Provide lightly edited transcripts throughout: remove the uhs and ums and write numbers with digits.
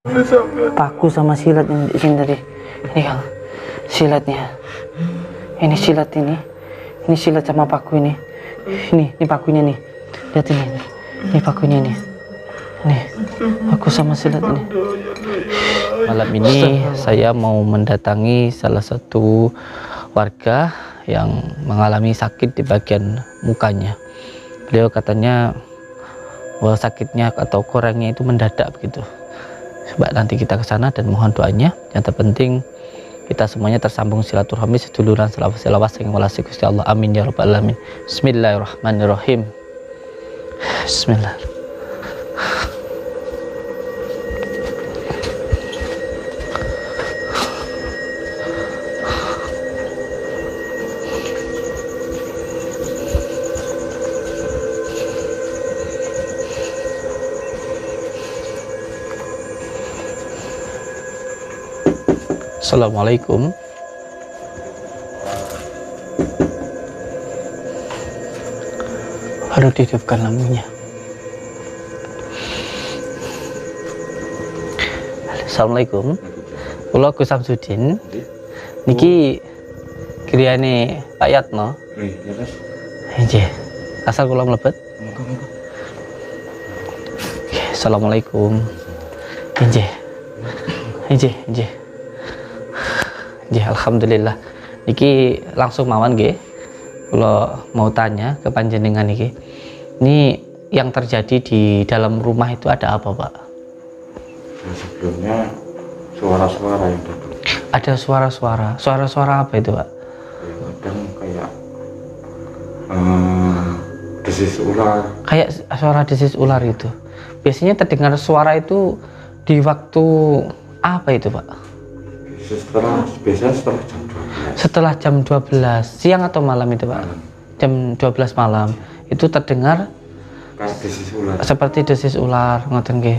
Paku sama silat yang di sini tadi. Ini Kang, silatnya. Ini silat ini. Ini silat sama paku ini. Ini pakunya nih. Lihat ini. Ini pakunya nih. Nih, paku sama silat ini. Malam ini saya mau mendatangi salah satu warga yang mengalami sakit di bagian mukanya. Beliau katanya bahwa sakitnya atau kurangnya itu mendadak begitu. Coba nanti kita ke sana dan mohon doanya. Yang terpenting kita semuanya tersambung silaturahmi seduluran selawat saking walasi Gusti Allah. Amin ya rabbal alamin. Bismillahirrahmanirrahim. Bismillah. Assalamualaikum. Harus dihidupkan lampunya. Assalamualaikum. Kula Gus Samsudin. Niki griyane Pak Yatno. Nggih. Asal kula mlebet. Assalamualaikum. Nggih. Nggih. Ya, alhamdulillah. Niki langsung mawon nggih. Kula mau tanya ke panjenengan niki. Ini yang terjadi di dalam rumah itu ada apa, Pak? Sebelumnya suara-suara yang datang. Ada suara-suara. Suara-suara apa itu, Pak? Ya, kadang kayak desis ular. Kayak suara desis ular itu. Biasanya terdengar suara itu di waktu apa itu, Pak? Biasanya setelah jam 12. Setelah jam 12 siang atau malam itu, Pak? Jam 12 malam itu terdengar kayak desis ular. seperti desis ular, ngoten nggih.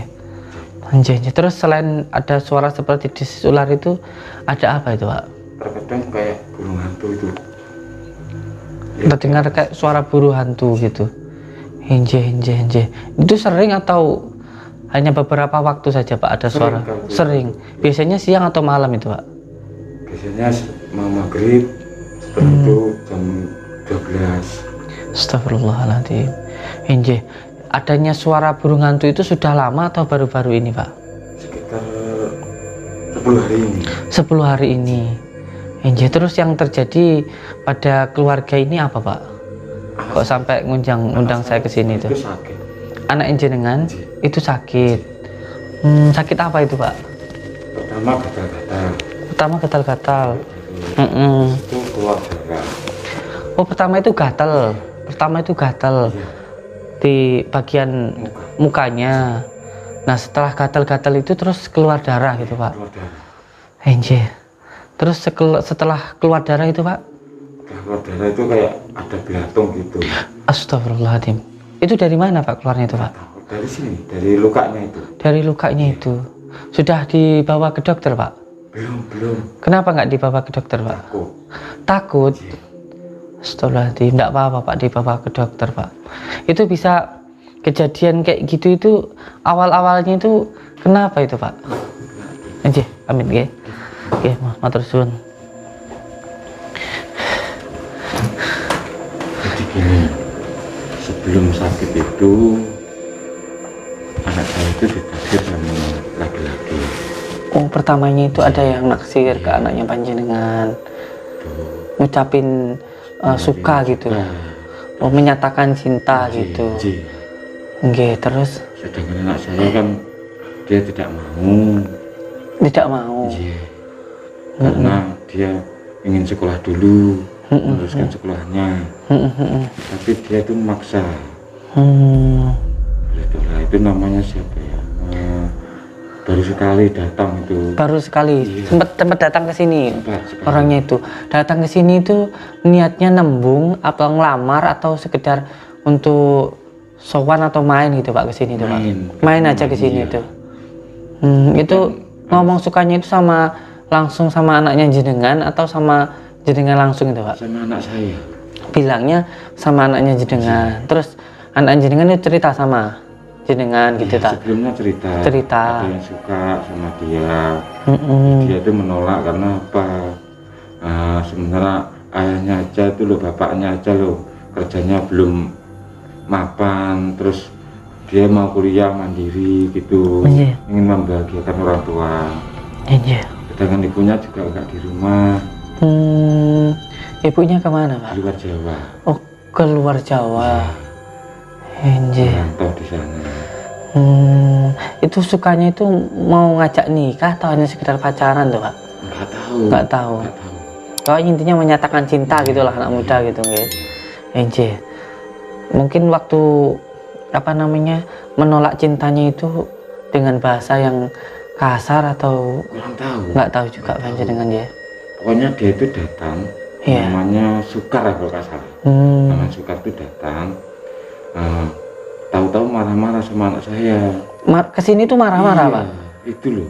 Anjir. Terus selain ada suara seperti desis ular itu ada apa itu, Pak? Terkadang kayak burung hantu itu. Terdengar kayak suara burung hantu gitu. Hinje. Itu sering atau hanya beberapa waktu saja, Pak, ada suara? Sering. Biasanya siang atau malam itu, Pak? Biasanya mau maghrib, setelah itu jam 12. Astagfirullahaladzim. Hinje. Adanya suara burung hantu itu sudah lama atau baru-baru ini, Pak? Sekitar 10 hari ini. 10 hari ini. Hinje. Terus yang terjadi pada keluarga ini apa, Pak? Kok sampai ngundang saya ke sini itu? Itu sakit. Anak jenengan itu sakit. Sakit apa itu, Pak? Pertama gatal-gatal. Itu keluar darah. Oh, pertama itu gatal. Iya. Di bagian mukanya. Nah, setelah gatal-gatal itu terus keluar darah gitu, Pak. Keluar darah. Anjir. Terus setelah keluar darah itu, Pak? Keluar darah itu kayak ada belatung gitu. Astagfirullahaladzim. Itu dari mana, Pak, keluarnya itu, Pak? Dari sini, dari lukanya itu. Dari lukanya itu. Sudah dibawa ke dokter, Pak? Belum. Kenapa nggak dibawa ke dokter, Pak? Takut? Astagfirullahaladzim. Nggak apa-apa, Pak, dibawa ke dokter, Pak. Itu bisa kejadian kayak gitu itu awal-awalnya itu kenapa itu, Pak? Anjir, amin, nggih. Oke, matur suwun. Jadi gini, sebelum sakit itu anak saya itu ditaksir sama laki-laki. Oh, pertamanya itu ada yang naksir ke anaknya panjenengan, ngucapin suka gitu, oh, menyatakan cinta gitu. Nggih, terus Sedangkan anak saya kan dia tidak mau. Karena dia ingin sekolah dulu, meneruskan sekolahnya. Tapi dia itu memaksa. Itu namanya siapa ya? Baru sekali datang itu. Sempat datang ke sini. Orangnya itu datang ke sini itu niatnya nembung apa ngelamar atau sekedar untuk sowan atau main gitu, Pak, ke sini tuh, Pak. Main aja ke sini itu. Itu ngomong sukanya itu langsung sama anaknya jenengan atau sama jenengan langsung itu, Pak? Sama anak saya. Bilangnya sama anaknya jenengan. Terus anak jenengan itu cerita sama jenengan gitu tak? Sebelumnya cerita ada yang suka sama dia. Dia itu menolak karena apa? Sebenarnya ayahnya aja itu loh, bapaknya aja loh kerjanya belum mapan, terus dia mau kuliah mandiri gitu, ingin membahagiakan orang tua. Sedangkan ibunya juga enggak di rumah. Ibunya kemana, Pak? Di luar Jawa. Oh, keluar Jawa. Merantau di sana. Itu sukanya itu mau ngajak nikah atau hanya sekedar pacaran tuh, Pak? Nggak tahu. Oh, intinya menyatakan cinta gitulah anak muda gitu, nggih. Mungkin waktu apa namanya menolak cintanya itu dengan bahasa yang kasar atau kurang tahu. Nggak tahu juga Pak dengan dia. Pokoknya dia itu datang, namanya Sukar kalau nggak salah. Namanya Sukar itu datang. Tahu-tahu marah-marah sama anak saya. Kesini tuh marah-marah, Pak? Itu loh.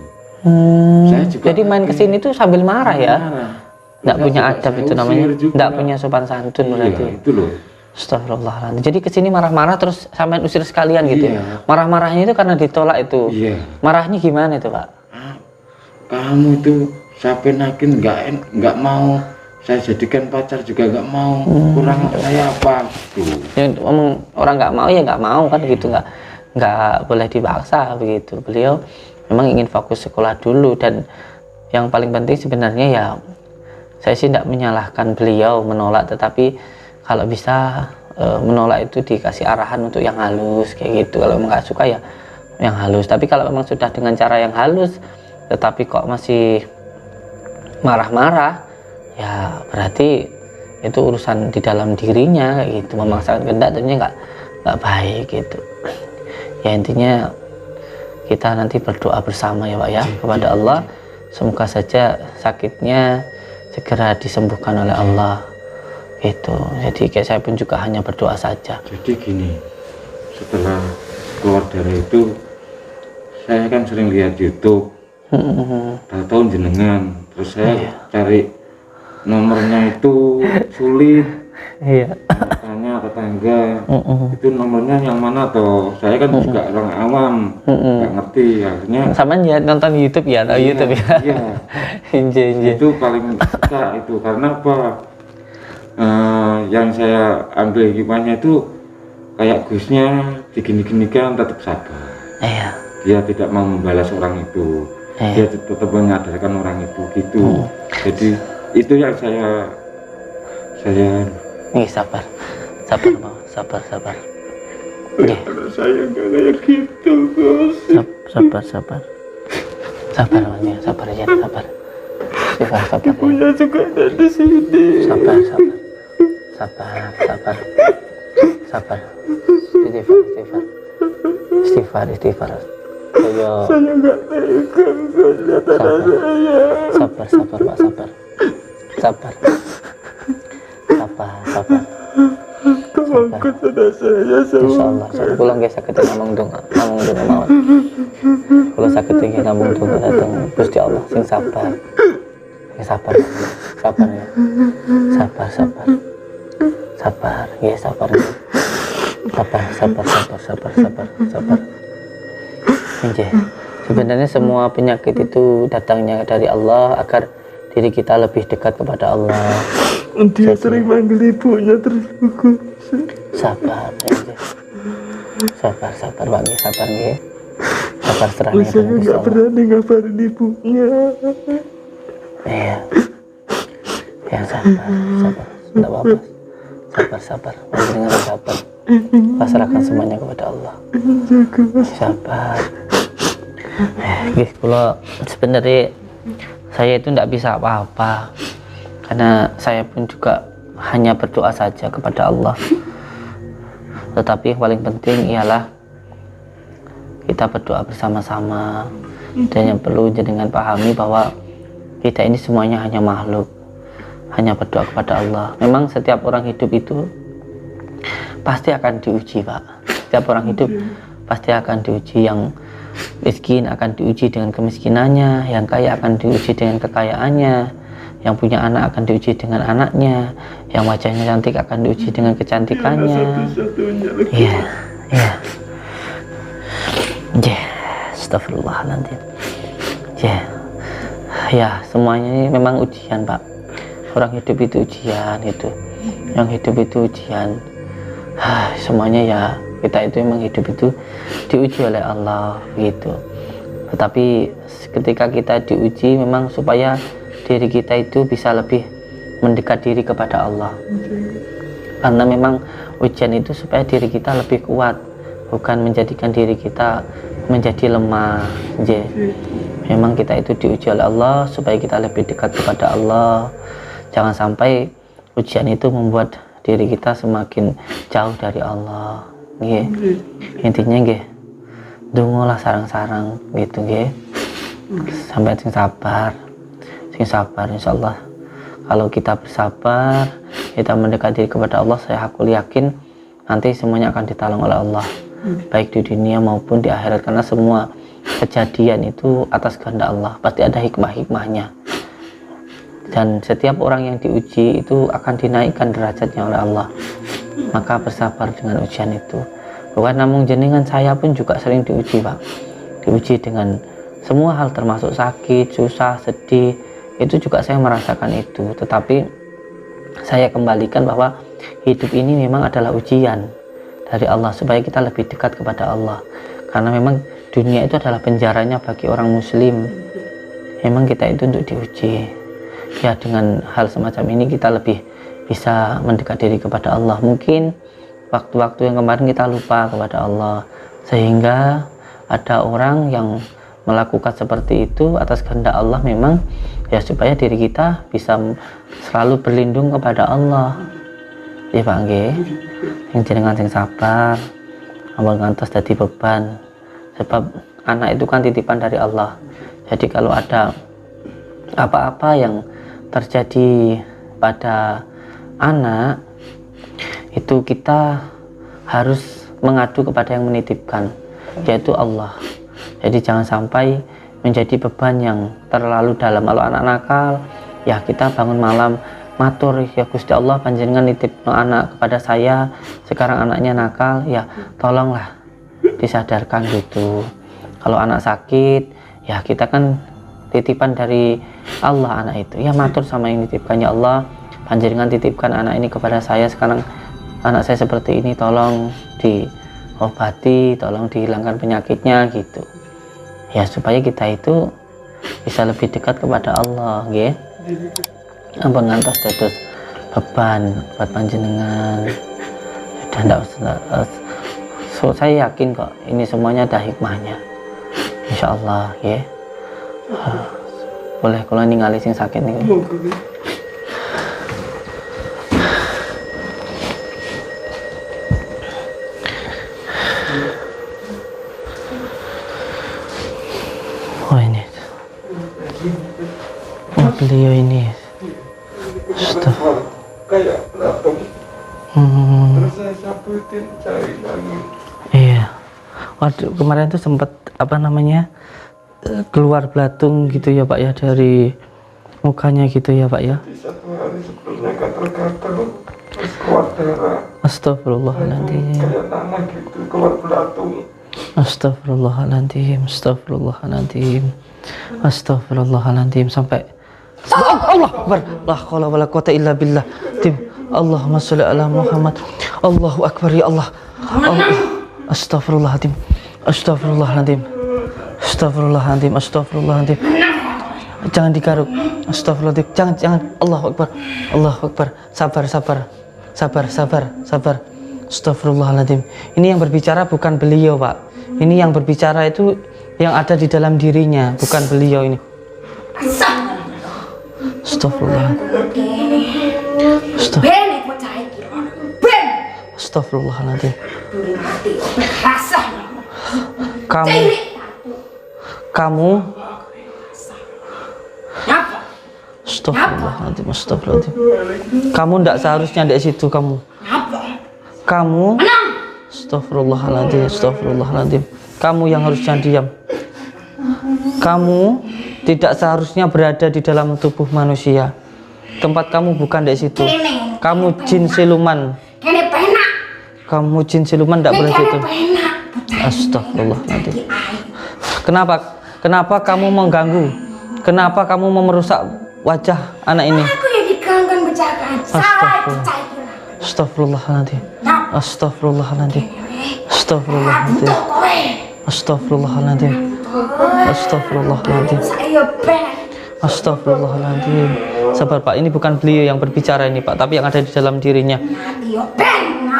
Saya juga jadi main kesini tuh sambil marah ya? Nggak punya adab itu namanya, nggak punya sopan santun berarti. Itu loh. Astagfirullahaladzim. Jadi kesini marah-marah terus sampai usir sekalian gitu. Marah-marahnya itu karena ditolak itu. Marahnya gimana itu, Pak? Kamu itu sampai nakin nggak mau saya jadikan pacar juga nggak mau, kurang saya apa tuh. Ya, orang nggak mau ya nggak mau kan gitu, nggak boleh dipaksa begitu. Beliau memang ingin fokus sekolah dulu, dan yang paling penting sebenarnya ya saya sih tidak menyalahkan beliau menolak, tetapi kalau bisa menolak itu dikasih arahan untuk yang halus kayak gitu. Kalau nggak suka ya yang halus, tapi kalau memang sudah dengan cara yang halus tetapi kok masih marah-marah, ya berarti itu urusan di dalam dirinya kayak gitu. Memaksakan kehendak tentunya nggak baik gitu. Ya intinya kita nanti berdoa bersama ya Pak ya kepada Allah, semoga saja sakitnya segera disembuhkan oleh Allah gitu. Jadi kayak saya pun juga hanya berdoa saja. Jadi gini, setelah keluar dari itu saya kan sering lihat YouTube, tahu jenengan, terus saya cari nomornya itu sulit. Tanya tetangga, itu nomornya yang mana toh? Saya kan juga orang awam, nggak ngerti, akhirnya sama ya nonton YouTube ya, YouTube ya. Itu paling suka itu karena apa? Yang saya ambil hikmahnya itu kayak Gusnya digini-ginikan tetap sabar. Dia tidak mau membalas orang itu, dia tetap menyadarkan orang itu gitu. Jadi itu yang saya nih sabar saya nggak kayak gitu Gus. sabar Mas, sabar aja, sabar Ibunya juga ada di sini. sabar istighfar Saya nggak tega lihat anak saya. sabar Pak, sabar Tolong kepada saya insyaallah pulang guys sakit ngomong dong mawon kalau sakit tinggi ngomong dong datang Gusti Allah sing sabar ya sabar sebenarnya semua penyakit itu datangnya dari Allah agar diri kita lebih dekat kepada Allah. Dia sering manggil ibunya terus buku. Sabar Pak, sabar serahnya. Saya nggak berani ngabarin ibunya. Ya sabar, nggak apa-apa. Sabar, dengan sabar. Pasrahkan semuanya kepada Allah. Sabar. Kalau sebenarnya saya itu tidak bisa apa-apa, karena saya pun juga hanya berdoa saja kepada Allah. Tetapi yang paling penting ialah kita berdoa bersama-sama, dan yang perlu jenengan pahami bahwa kita ini semuanya hanya makhluk, hanya berdoa kepada Allah. Memang setiap orang hidup itu pasti akan diuji Pak. Setiap orang hidup pasti akan diuji. Yang miskin akan diuji dengan kemiskinannya, yang kaya akan diuji dengan kekayaannya, yang punya anak akan diuji dengan anaknya, yang wajahnya cantik akan diuji dengan kecantikannya. Iya. Ya, astagfirullahaladzim. Ya, semuanya ini memang ujian, Pak. Orang hidup itu ujian gitu. Yang hidup itu ujian. Semuanya ya, kita itu memang hidup itu diuji oleh Allah gitu. Tetapi ketika kita diuji memang supaya diri kita itu bisa lebih mendekat diri kepada Allah. Karena memang ujian itu supaya diri kita lebih kuat, bukan menjadikan diri kita menjadi lemah. Memang kita itu diuji oleh Allah supaya kita lebih dekat kepada Allah. Jangan sampai ujian itu membuat diri kita semakin jauh dari Allah. Intinya dungolah sarang-sarang gitu sampai sing sabar insyaallah. Kalau kita bersabar, kita mendekat diri kepada Allah, aku yakin nanti semuanya akan ditolong oleh Allah, baik di dunia maupun di akhirat, karena semua kejadian itu atas kehendak Allah, pasti ada hikmah-hikmahnya. Dan setiap orang yang diuji itu akan dinaikkan derajatnya oleh Allah. Maka bersabar dengan ujian itu. Bukan namun jenengan, saya pun juga sering diuji, Pak. Diuji dengan semua hal, termasuk sakit, susah, sedih. Itu juga saya merasakan itu. Tetapi saya kembalikan bahwa hidup ini memang adalah ujian dari Allah, supaya kita lebih dekat kepada Allah. Karena memang dunia itu adalah penjaranya bagi orang muslim. Memang kita itu untuk diuji. Ya, dengan hal semacam ini kita lebih bisa mendekat diri kepada Allah. Mungkin waktu-waktu yang kemarin kita lupa kepada Allah, sehingga ada orang yang melakukan seperti itu atas kehendak Allah, memang ya supaya diri kita bisa selalu berlindung kepada Allah. Ya Pak nggih, yang jenengan sing sabar, ampun ngantos dadi beban. Sebab anak itu kan titipan dari Allah. Jadi kalau ada apa-apa yang terjadi pada anak itu, kita harus mengadu kepada yang menitipkan, yaitu Allah. Jadi jangan sampai menjadi beban yang terlalu dalam. Kalau anak nakal, ya kita bangun malam matur, ya Gusti Allah panjenengan nitip anak kepada saya, sekarang anaknya nakal, ya tolonglah disadarkan gitu. Kalau anak sakit, ya kita kan titipan dari Allah anak itu, ya matur sama yang nitipkan, ya Allah panjenengan titipkan anak ini kepada saya, sekarang anak saya seperti ini, tolong diobati, tolong dihilangkan penyakitnya gitu. Ya supaya kita itu bisa lebih dekat kepada Allah, nggih. Ampun ngantos dados beban buat panjenengan. Sudah ndak usah. Saya yakin kok ini semuanya ada hikmahnya. Insyaallah, nggih. Boleh kalau ningali sing sakit nih. Oh ini. Oh beliau ini. Kayak belatung. Terus saya sabutin, cari lagi. Iya. Waduh, kemarin tuh sempat keluar belatung gitu ya Pak ya, dari mukanya gitu ya Pak ya. Di satu hari sebelumnya gatal-gatal, terus keluar darah. Astagfirullahaladzim. Kayak tanah gitu, keluar belatung. Astagfirullahaladzim. Astagfirullahaladzim. Astagfirullahaladzim. Sampai Allah Akbar. La haula wala quwata illa billah. Allahumma sholli ala Muhammad. Allahu Akbar ya Allah. Astagfirullahaladzim. Astagfirullahaladzim. Astagfirullahaladzim. Astagfirullahaladzim. Jangan digaruk. Astagfirullahaladzim. Jangan. Allahu Akbar. Allahu Akbar. Sabar. Astagfirullahaladzim. Ini yang berbicara bukan beliau Pak. Ini yang berbicara itu yang ada di dalam dirinya, bukan beliau ini. Astagfirullahaladzim. Kamu Astagfirullahaladzim. Kamu tidak seharusnya di situ. Kamu Astagfirullahaladzim. Kamu yang harusnya diam. Kamu tidak seharusnya berada di dalam tubuh manusia. Tempat kamu bukan di situ. Kamu jin siluman. Kamu jin siluman, tidak boleh situ. Astagfirullahaladzim. Kenapa kamu mengganggu? Kenapa kamu merusak wajah anak ini? Aku yang digangguan berjaga. Salah percaya. Astagfirullahaladzim. Astagfirullahaladzim. Astagfirullahaladzim. Astagfirullahaladzim. Astagfirullahaladzim. Saya ben. Astagfirullahaladzim. Sabar Pak, ini bukan beliau yang berbicara ini Pak, tapi yang ada di dalam dirinya. Nanti ben.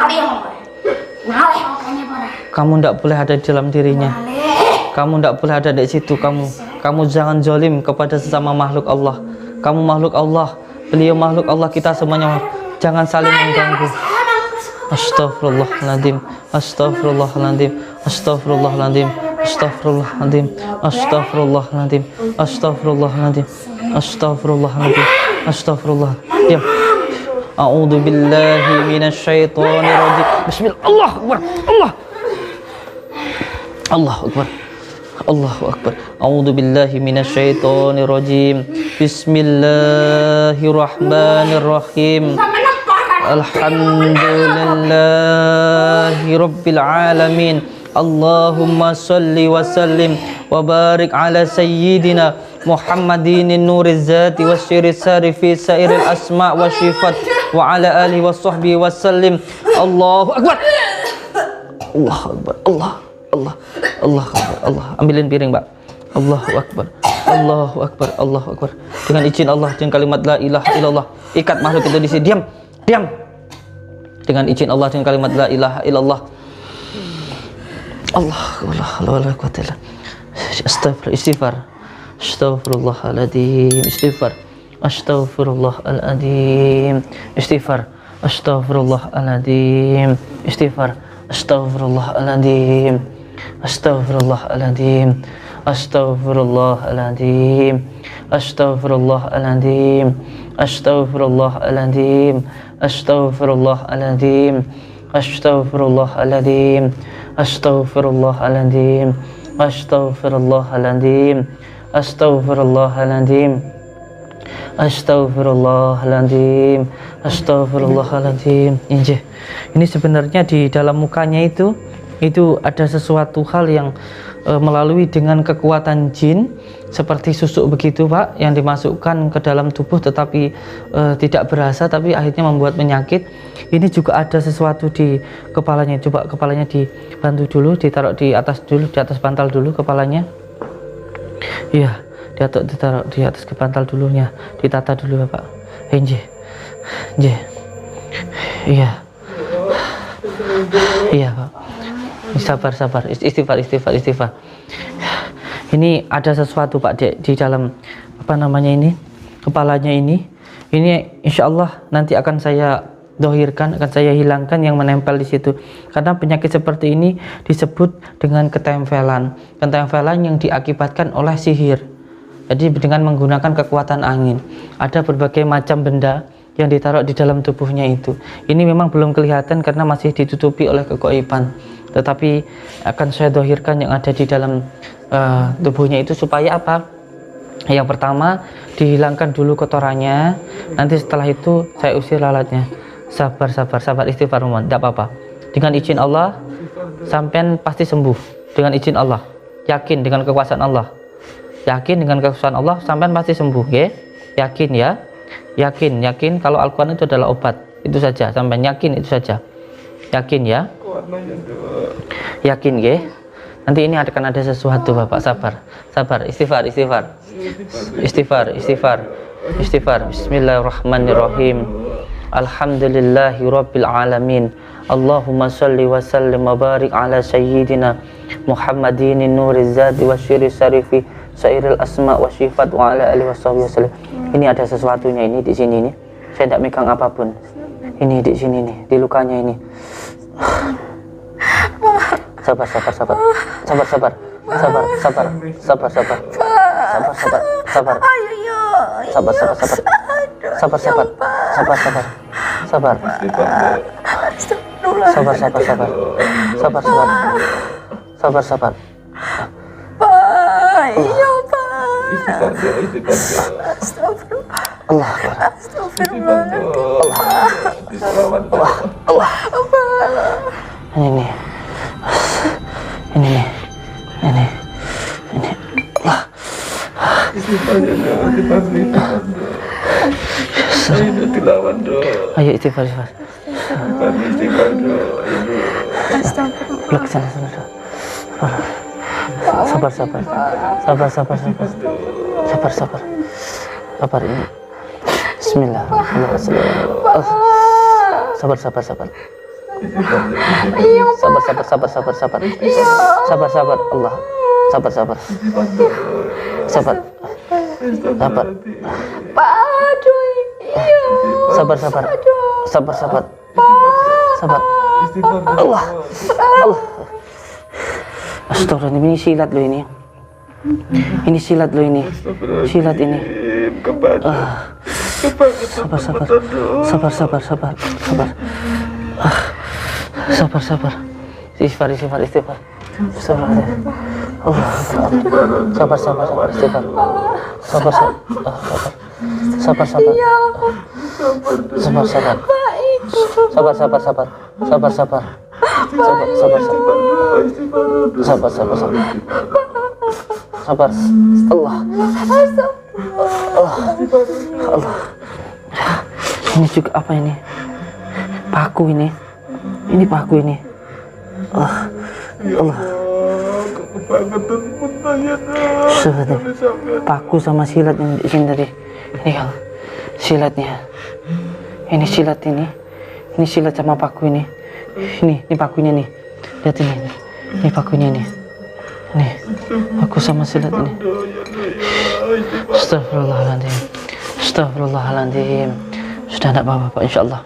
Ngalih makanya para. Kamu tidak boleh ada di dalam dirinya. Kamu tidak boleh ada di situ. Kamu jangan zalim kepada sesama makhluk Allah. Kamu makhluk Allah, beliau makhluk Allah, kita semuanya. Jangan saling mengganggu. Astagfirullahaladzim. Astagfirullahaladzim. Astagfirullahaladzim. Astagfirullahaladzim. Astagfirullahaladzim. Astagfirullahaladzim. Astagfirullahaladzim. Astagfirullah. Diam. A'udzu billahi minasyaitonir rajim. Bismillah. Allahu akbar. Allahu akbar. Allahu akbar. A'udzu billahi minasyaitonir rajim. Bismillahirrahmanirrahim. Alhamdulillahi rabbil alamin. Allahumma salli wa sallim wa barik ala sayyidina Muhammadin nuriz zati wasyirris sarifi sairil asma wa syifat wa ala alihi wa sahbihi wa sallim. Allahu akbar. Allahu akbar. Allah. Ambilin piring, Pak. Allahu akbar. Allahu akbar. Allahu akbar. Dengan izin Allah, dengan kalimat la ilaha illallah, ikat makhluk itu di sini. Diam. Dengan izin Allah, dengan kalimat la ilaha illallah. Allah la quwwata illa billah. Istighfar. Astaghfirullahaladzim. Istighfar. Astaghfirullahaladzim. Istighfar. Astaghfirullahaladzim. Istighfar. Astaghfirullahaladzim. Astaghfirullahaladzim. Astaghfirullahaladzim. Astaghfirullahaladzim. Astaghfirullahaladzim. Astaghfirullahaladzim. Astaghfirullahaladzim. Astaghfirullahaladzim. Astaghfirullahaladzim. Astaghfirullahaladzim. Astaghfirullahaladzim. Astaghfirullahaladzim. Ini sebenarnya di dalam mukanya itu ada sesuatu hal yang melalui dengan kekuatan jin seperti susuk begitu Pak, yang dimasukkan ke dalam tubuh tetapi tidak berasa, tapi akhirnya membuat penyakit. Ini juga ada sesuatu di kepalanya. Coba kepalanya dibantu dulu, ditaruh di atas dulu, di atas bantal dulu kepalanya. Iya, ditaruh di atas ke bantal dulunya, ditata dulu Bapak. Iya. Iya Pak. Sabar. Istighfar. Ini ada sesuatu Pak di dalam kepalanya ini insya Allah nanti akan saya dohirkan, akan saya hilangkan yang menempel di situ, karena penyakit seperti ini disebut dengan ketempelan yang diakibatkan oleh sihir. Jadi dengan menggunakan kekuatan angin, ada berbagai macam benda yang ditaruh di dalam tubuhnya itu. Ini memang belum kelihatan karena masih ditutupi oleh kegoiban, tetapi akan saya dohirkan yang ada di dalam tubuhnya itu supaya apa? Yang pertama, dihilangkan dulu kotorannya, nanti setelah itu saya usir lalatnya. Sabar, istighfar, tidak apa-apa. Dengan izin Allah sampean pasti sembuh, dengan izin Allah. Yakin dengan kekuasaan Allah, sampean pasti sembuh, ya? Yakin ya? Yakin kalau Al-Quran itu adalah obat, itu saja. Sampean yakin itu saja. Yakin ya? Yakin ya? Nanti ini akan ada sesuatu Bapak. Sabar. Istighfar. Bismillahirrahmanirrahim. Alhamdulillahi rabbil alamin. Allahumma salli wa sallim wa barik ala sayyidina Muhammadin nuriz zati wasyirris sarifi sairil asma wa syifat wa ala alihi wasallam. Ini ada sesuatunya ini di sini nih. Saya tidak megang apapun. Ini di sini nih, di lukanya ini. Sabar. Ini nih. Ini. Allah. Ayo dilawan dong. Ayo istighfar. Belok ke sana. Sabar. Sabar ini. Bismillah. Sabar. Sabar. Allah. Sabar. Sabar. Allah. Astagfirullah, ini silat loh ini. Ini silat loh ini. Silat ini. Sabar. Istighfar. Allah. Sabar. Istighfar. Sabar. Allah. Ini juga apa ini? Paku ini. Ini paku ini. Allah. Paku sama silat yang di sini tadi. Ini kan silatnya. Ini silat ini. Ini silat sama paku ini. Ini pakunya nih. Lihat ini. Ini pakunya nih. Nih. Paku sama silat ini. Astagfirullahaladzim. Sudah enggak apa-apa, Pak, insyaallah.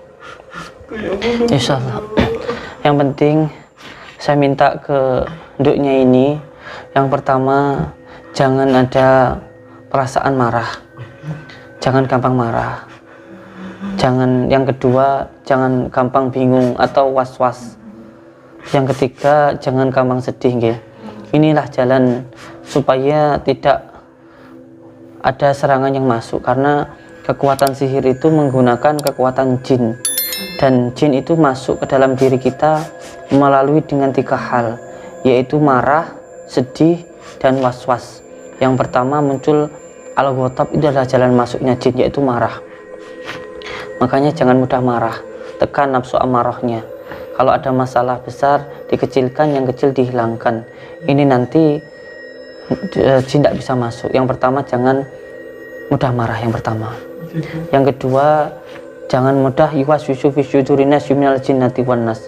Yang penting saya minta ke nduknya ini, yang pertama jangan ada perasaan marah, jangan gampang marah, yang kedua jangan gampang bingung atau was-was, yang ketiga jangan gampang sedih nggih. Inilah jalan supaya tidak ada serangan yang masuk, karena kekuatan sihir itu menggunakan kekuatan jin, dan jin itu masuk ke dalam diri kita melalui dengan 3 hal, yaitu marah, sedih, dan was-was. Yang pertama muncul al-ghotab, itu adalah jalan masuknya jin, yaitu marah. Makanya jangan mudah marah, tekan nafsu amarahnya. Kalau ada masalah besar dikecilkan, yang kecil dihilangkan. Ini nanti jin tidak bisa masuk. Yang pertama jangan mudah marah, yang pertama. Yang kedua, jangan mudah yuwaswisu fi syudurinas minal jinnati wan nas.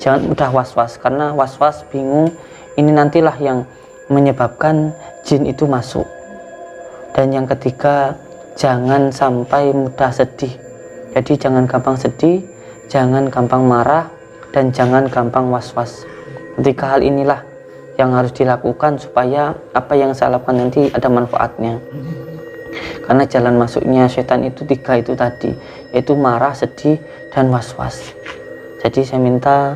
Jangan mudah was-was, karena was-was, bingung, ini nantilah yang menyebabkan jin itu masuk. Dan yang ketiga, jangan sampai mudah sedih. Jadi jangan gampang sedih, jangan gampang marah, dan jangan gampang was-was. 3 hal inilah yang harus dilakukan supaya apa yang saya lakukan nanti ada manfaatnya. Karena jalan masuknya setan itu 3 itu tadi, yaitu marah, sedih, dan was-was. Jadi saya minta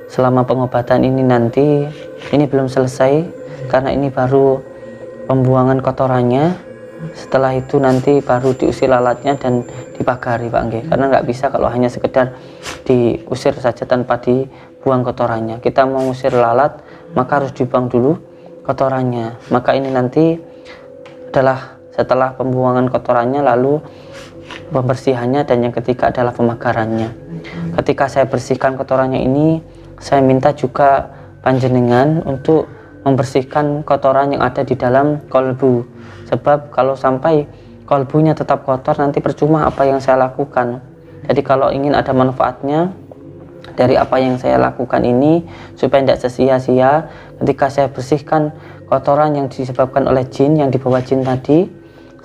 selama pengobatan ini nanti, ini belum selesai karena ini baru pembuangan kotorannya. Setelah itu nanti baru diusir lalatnya dan dipagari, Pak nggih. Karena nggak bisa kalau hanya sekedar diusir saja tanpa dibuang kotorannya. Kita mau usir lalat, maka harus dibuang dulu kotorannya. Maka ini nanti adalah setelah pembuangan kotorannya, lalu pembersihannya, dan yang ketiga adalah pemagarannya. Ketika saya bersihkan kotorannya ini, saya minta juga panjenengan untuk membersihkan kotoran yang ada di dalam kolbu. Sebab kalau sampai kolbunya tetap kotor, nanti percuma apa yang saya lakukan. Jadi kalau ingin ada manfaatnya dari apa yang saya lakukan ini, supaya tidak sia-sia, ketika saya bersihkan kotoran yang disebabkan oleh jin, yang dibawa jin tadi,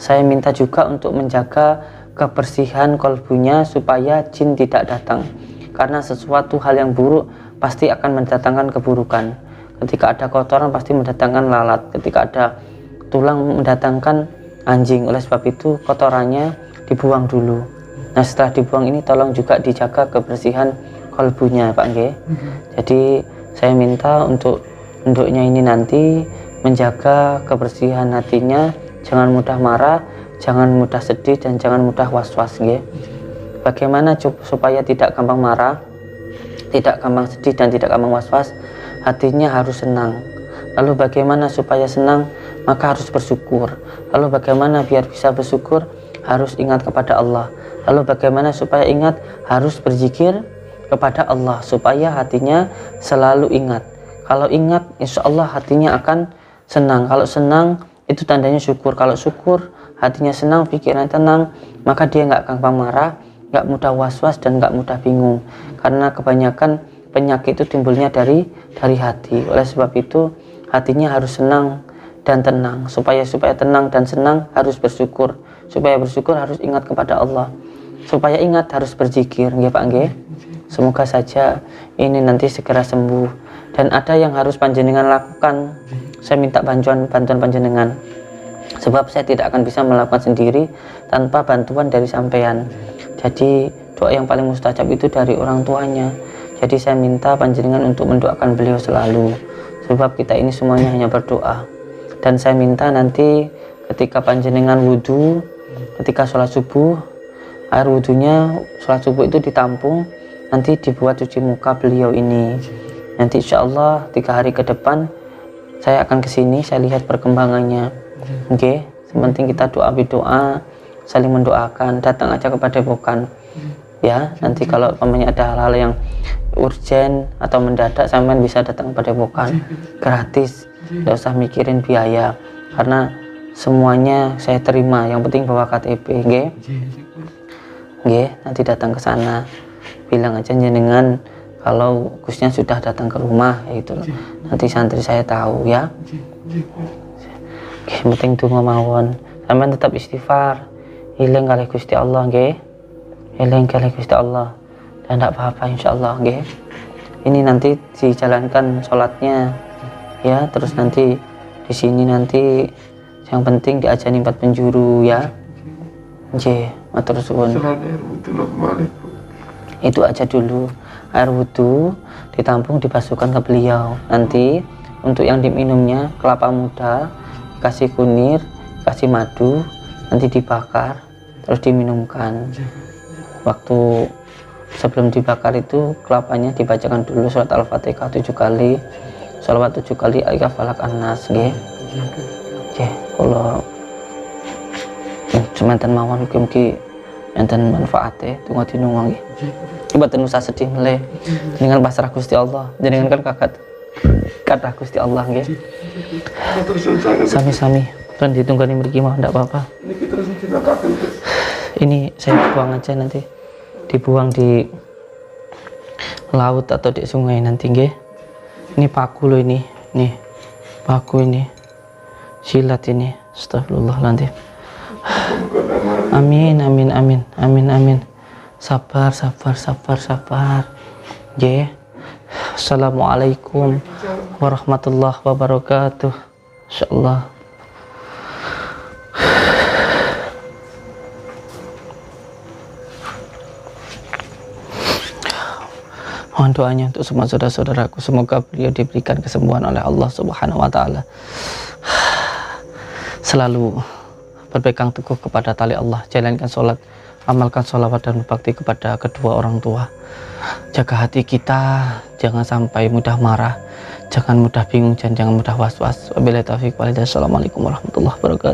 saya minta juga untuk menjaga kebersihan kolbunya supaya jin tidak datang. Karena sesuatu hal yang buruk pasti akan mendatangkan keburukan. Ketika ada kotoran pasti mendatangkan lalat, ketika ada tulang mendatangkan anjing. Oleh sebab itu kotorannya dibuang dulu. Nah, setelah dibuang ini tolong juga dijaga kebersihan kolbunya, Pak nggih. Jadi saya minta untuk induknya ini nanti menjaga kebersihan hatinya, jangan mudah marah, jangan mudah sedih, dan jangan mudah was-was nggih. Bagaimana supaya tidak gampang marah, tidak gampang sedih, dan tidak gampang was-was? Hatinya harus senang. Lalu bagaimana supaya senang? Maka harus bersyukur. Lalu bagaimana biar bisa bersyukur? Harus ingat kepada Allah. Lalu bagaimana supaya ingat? Harus berzikir kepada Allah supaya hatinya selalu ingat. Kalau ingat, insya Allah hatinya akan senang. Kalau senang, itu tandanya syukur. Kalau syukur, hatinya senang, pikiran tenang, maka dia nggak gampang marah, nggak mudah was-was, dan nggak mudah bingung. Karena kebanyakan penyakit itu timbulnya dari hati. Oleh sebab itu, hatinya harus senang dan tenang. Supaya tenang dan senang, harus bersyukur. Supaya bersyukur, harus ingat kepada Allah. Supaya ingat, harus berzikir. Nggih Pak nggih? Semoga saja ini nanti segera sembuh. Dan ada yang harus panjenengan lakukan. Saya minta bantuan panjenengan. Sebab saya tidak akan bisa melakukan sendiri tanpa bantuan dari sampean. Jadi doa yang paling mustajab itu dari orang tuanya. Jadi saya minta panjenengan untuk mendoakan beliau selalu. Sebab kita ini semuanya hanya berdoa. Dan saya minta nanti ketika panjenengan wudhu, ketika sholat subuh, air wudhunya sholat subuh itu ditampung, nanti dibuat cuci muka beliau ini. Nanti insya Allah 3 hari ke depan saya akan kesini, saya lihat perkembangannya. Oke, sepenting kita doa, saling mendoakan, datang aja ke padepokan. Ya, nanti kalau umpamanya ada hal-hal yang urgent atau mendadak, sampean bisa datang ke padepokan gratis, nggak usah mikirin biaya, karena semuanya saya terima. Yang penting bawa KTP, nanti datang ke sana, bilang aja jenengan kalau Gusnya sudah datang ke rumah, ya itu. Nanti santri saya tahu ya. Yang penting donga mawon. Sampean tetap istighfar. Eling kali Gusti Allah nggih. Eling kali Gusti Allah. Dan tidak apa-apa insyaallah nggih. Ini nanti dijalankan sholatnya ya, terus nanti di sini nanti yang penting diajani 4 penjuru ya. Nggih, matur suwun. Itu aja dulu. Air wudhu ditampung, dibasuhkan ke beliau. Nanti untuk yang diminumnya kelapa muda, kasih kunir, kasih madu, nanti dibakar terus diminumkan. Waktu sebelum dibakar itu kelapanya dibacakan dulu surat Al-Fatihah 7 kali, sholawat 7 kali, ayat falak an-nas nggih. Nggih, kula semanten mawon mugi-mugi enten manfaate tunggu dinungo nggih. Mboten usah sedih meleh. Jenengan pasrah Gusti Allah. Jenengan kan kathah Gusti Allah nggih. Sami-sami kan ditunggani mriki mah ndak apa-apa. Ini saya buang aja nanti. Dibuang di laut atau di sungai nanti nggih. Ini paku loh ini. Nih. Paku ini. Silat ini. Astagfirullahaladzim. Amin amin amin amin amin. Sabar. Nggih. Assalamualaikum warahmatullahi wabarakatuh. Insyaallah. Mohon doanya untuk semua saudara-saudaraku, semoga beliau diberikan kesembuhan oleh Allah Subhanahu wa taala. Selalu berpegang teguh kepada tali Allah, jalankan sholat, amalkan sholawat dan bakti kepada kedua orang tua. Jaga hati kita, jangan sampai mudah marah, jangan mudah bingung, dan jangan mudah was-was. Wabillahi taufiq walhidayah. Assalamualaikum warahmatullahi wabarakatuh.